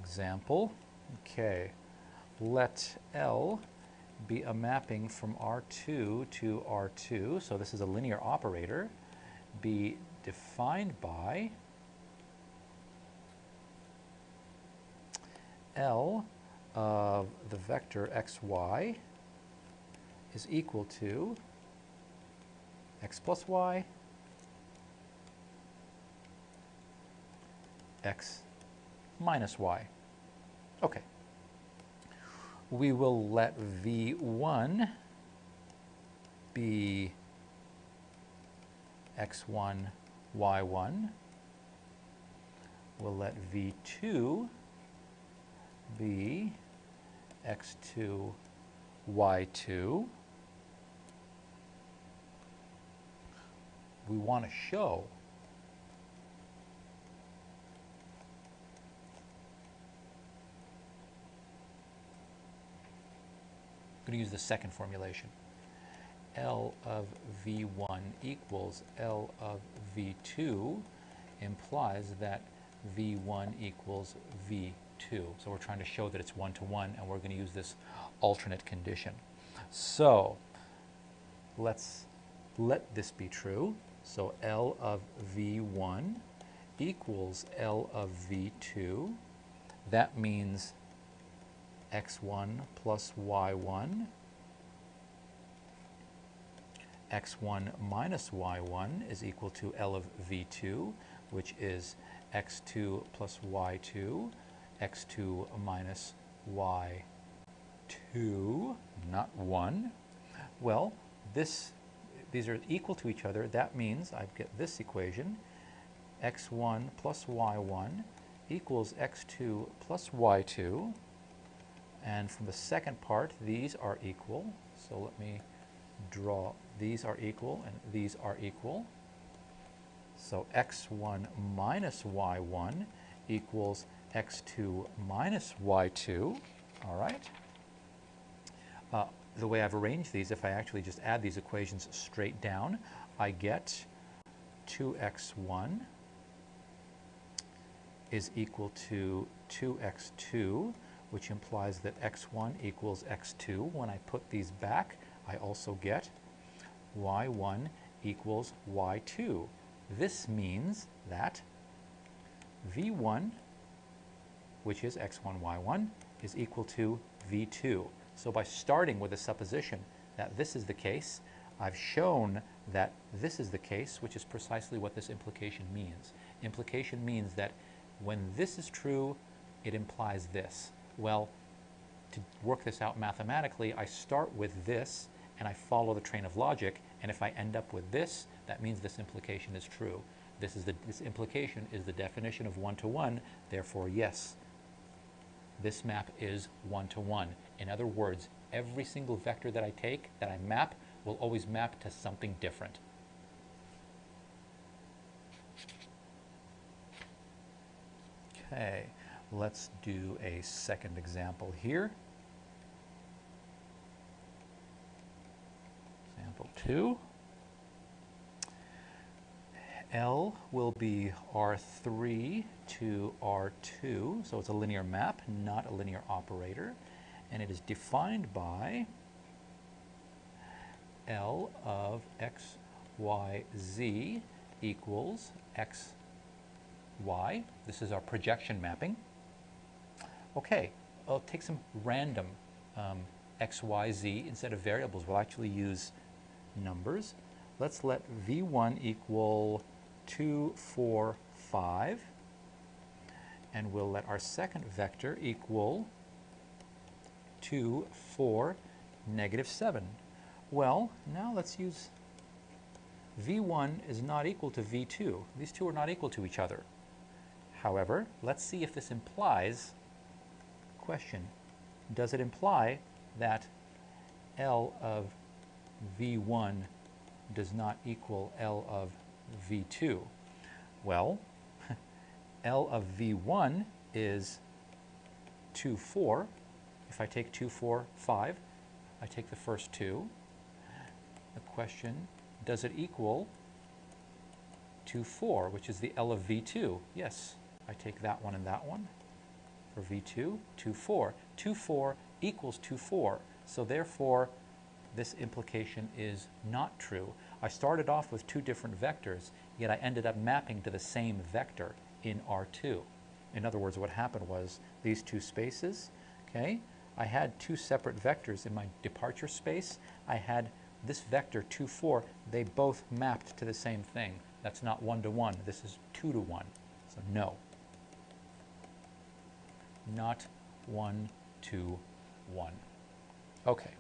example. Okay, let L be a mapping from R2 to R2, so this is a linear operator, be defined by L of the vector xy is equal to x plus y, x minus y. Okay. We will let V1 be x1, y1. We'll let V2 be x2, y2. We want to show I'm going to use the second formulation. L of V1 equals L of V2 implies that V1 equals V2. So we're trying to show that it's one-to-one, and we're going to use this alternate condition. So let's let this be true. So L of V1 equals L of V2. That means x1 plus y1, x1 minus y1 is equal to L of V2, which is x2 plus y2, x2 minus y2, not 1. Well, these are equal to each other. That means I get this equation, x1 plus y1 equals x2 plus y2. And from the second part, these are equal. So let me draw, these are equal and these are equal. So x1 minus y1 equals x2 minus y2. All right. The way I've arranged these, if I actually just add these equations straight down, I get 2x1 is equal to 2x2, which implies that x1 equals x2. When I put these back, I also get y1 equals y2. This means that v1, which is x1, y1, is equal to v2. So by starting with the supposition that this is the case, I've shown that this is the case, which is precisely what this implication means. Implication means that when this is true, it implies this. Well, to work this out mathematically, I start with this and I follow the train of logic, and if I end up with this, that means this implication is true. This implication is the definition of one-to-one, therefore yes, this map is one-to-one. In other words, every single vector that I take, that I map, will always map to something different. Okay, let's do a second example here. Example 2. L will be R3 to R2, so it's a linear map, not a linear operator, and it is defined by L of x, y, z equals x, y. This is our projection mapping. Okay, I'll take some random x, y, z instead of variables. We'll actually use numbers. Let's let v1 equal 2, 4, 5, and we'll let our second vector equal 2, 4, negative 7. Well, now let's use v1 is not equal to v2. These two are not equal to each other. However, let's see if this implies, question, does it imply that L of v1 does not equal L of v2? Well, L of v1 is 2, 4. If I take 2, 4, 5, I take the first two. The question, does it equal 2, 4, which is the L of v2? Yes, I take that one and that one. for V2, 2, 4. 2, 4 equals 2, 4. So therefore, this implication is not true. I started off with two different vectors, yet I ended up mapping to the same vector in R2. In other words, what happened was these two spaces, okay, I had two separate vectors in my departure space. I had this vector 2, 4, they both mapped to the same thing. That's not 1 to 1, this is 2 to 1. So no. Not 1 to 1. Okay.